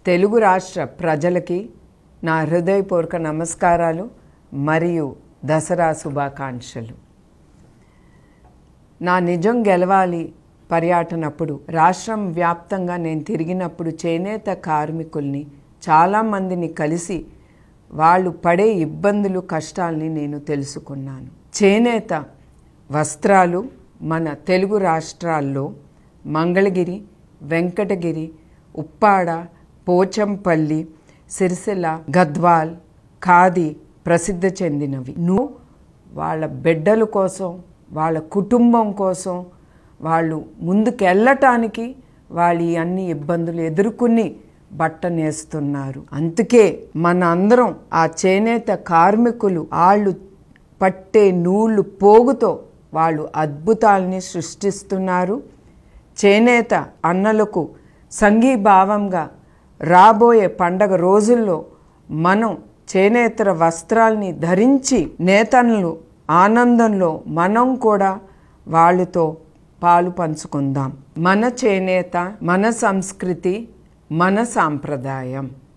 తెలుగు రాష్ట్ర ప్రజలకి నా హృదయపూర్వక నమస్కారాలు మరియు దసరా శుభాకాంక్షలు. నా నిజం గెలవాలి పర్యటనప్పుడు రాష్ట్రం వ్యాప్తంగా నేను తిరిగినప్పుడు చేనేత కార్మికుల్ని చాలామందిని కలిసి వాళ్ళు పడే ఇబ్బందులు కష్టాలని నేను తెలుసుకున్నాను. చేనేత వస్త్రాలు మన తెలుగు రాష్ట్రాల్లో మంగళగిరి, వెంకటగిరి, ఉప్పాడ, పోచంపల్లి, సిరిసిల్ల, గద్వాల్, ఖాదీ ప్రసిద్ధి చెందినవి. వాళ్ళ బిడ్డల కోసం, వాళ్ళ కుటుంబం కోసం వాళ్ళు ముందుకెళ్ళటానికి వాళ్ళు అన్ని ఇబ్బందులు ఎదుర్కొని బట్ట నేస్తున్నారు. అందుకే మన అందరం ఆ చేనేత కార్మికులు వాళ్ళు పట్టే నూలు పోగుతో వాళ్ళు అద్భుతాలని సృష్టిస్తున్నారు. చేనేత అన్నలకు సంఘీభావంగా రాబోయే పండగ రోజుల్లో మనం చేనేతర వస్త్రాల్ని ధరించి నేతన్నలు ఆనందంలో మనం కూడా వాళ్ళతో పాలు పంచుకుందాం. మన చేనేత, మన సంస్కృతి, మన సాంప్రదాయం.